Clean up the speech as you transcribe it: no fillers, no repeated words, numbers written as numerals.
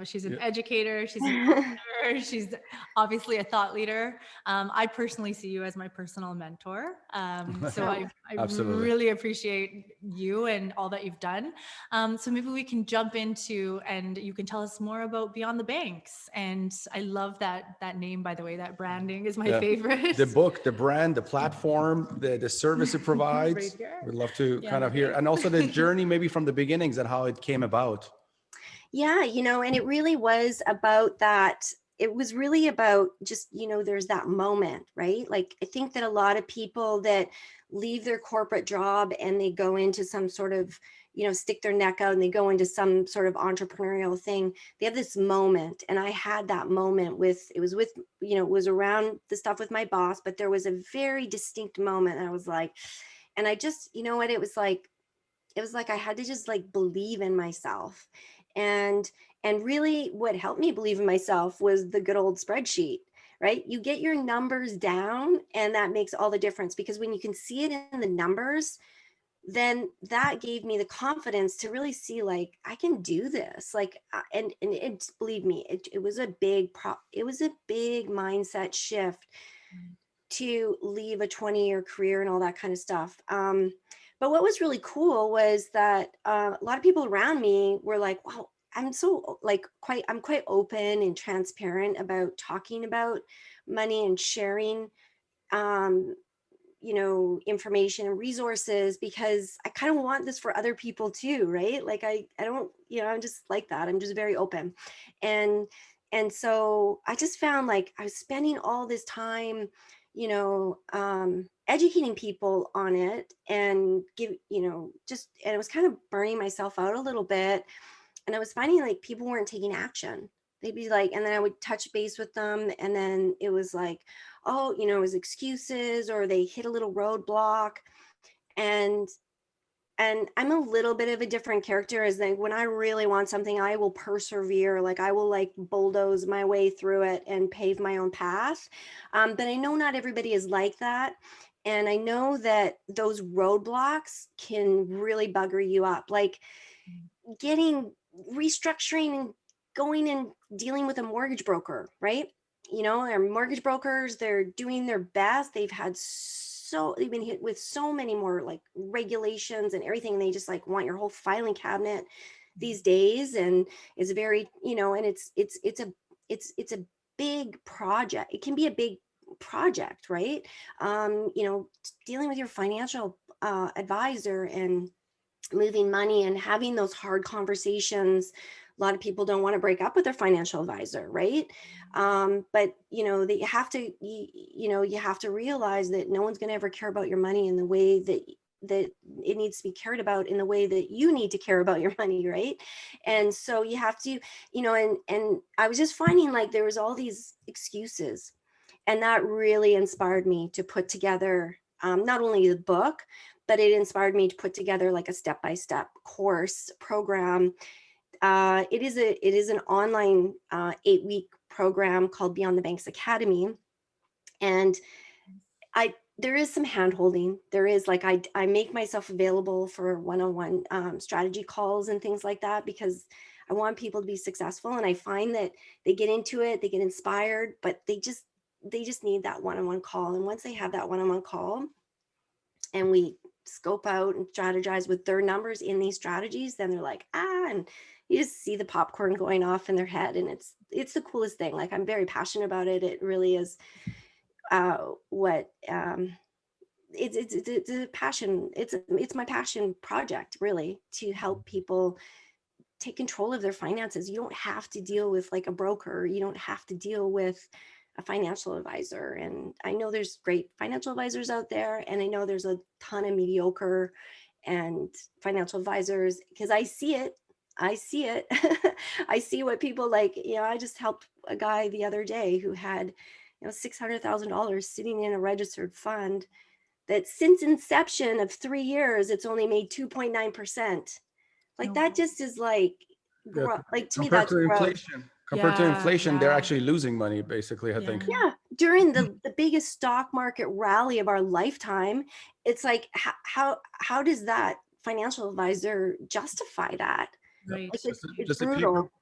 She's an Yeah. educator, she's an author, she's obviously a thought leader. I personally see you as my personal mentor. So I Absolutely. really appreciate you and all that you've done. So maybe we can jump into, and you can tell us more about Beyond the Banks. And I love that name, by the way. That branding is my favorite. The book, the brand, the platform, the service it provides. Right here. We'd love to Yeah, kind of hear, and also the journey maybe from the beginnings and how it came about. Yeah, and it really was about that. It was really about just, there's that moment, right? Like, I think that a lot of people that leave their corporate job and they go into some sort of, stick their neck out and they go into some sort of entrepreneurial thing, they have this moment. And I had that moment it was around the stuff with my boss, but there was a very distinct moment. And I was like, and I just, it was like I had to just like believe in myself. And really what helped me believe in myself was the good old spreadsheet, right? You get your numbers down and that makes all the difference, because when you can see it in the numbers, then that gave me the confidence to really see, like, I can do this. Like, and it, believe me, it was a big mindset shift to leave a 20-year career and all that kind of stuff. But what was really cool was that a lot of people around me were like, wow, I'm quite open and transparent about talking about money and sharing, information and resources, because I kind of want this for other people too, right? Like I don't, I'm just like that. I'm just very open. And so I just found like I was spending all this time, educating people on it, and and it was kind of burning myself out a little bit. And I was finding like people weren't taking action. They'd be like, and then I would touch base with them, and then it was like, oh, it was excuses, or they hit a little roadblock. And I'm a little bit of a different character, as like when I really want something, I will persevere. Like I will like bulldoze my way through it and pave my own path. But I know not everybody is like that. And I know that those roadblocks can really bugger you up, like restructuring and going and dealing with a mortgage broker, right? Our mortgage brokers, they're doing their best. They've been hit with so many more like regulations and everything. They just like want your whole filing cabinet these days. And it's very, and it's a big project. It can be a big project, right? Dealing with your financial advisor and moving money and having those hard conversations. A lot of people don't want to break up with their financial advisor, right? But that you have to realize that no one's going to ever care about your money in the way that it needs to be cared about, in the way that you need to care about your money, right? And so you have to, and I was just finding like there was all these excuses, and that really inspired me to put together not only the book, but it inspired me to put together like a step-by-step course program. It is an online 8-week program called Beyond the Banks Academy. And there is some hand-holding. There is like, I make myself available for one-on-one strategy calls and things like that, because I want people to be successful. And I find that they get into it, they get inspired, but they just need that one-on-one call. And once they have that one-on-one call and we scope out and strategize with their numbers in these strategies, then they're like, and you just see the popcorn going off in their head. And it's the coolest thing. Like, I'm very passionate about it. It really is it's a passion. It's my passion project, really, to help people take control of their finances. You don't have to deal with like a broker. You don't have to deal with a financial advisor. And I know there's great financial advisors out there, and I know there's a ton of mediocre and financial advisors, because I see it. I see what people like. I just helped a guy the other day who had $600,000 sitting in a registered fund that since inception of 3 years, it's only made 2.9%. Like, that just is like, like, to me, that's gross. Compared to inflation, they're actually losing money, basically, I think. Yeah. During the biggest stock market rally of our lifetime, it's like, how does that financial advisor justify that? Right. Like, it's brutal.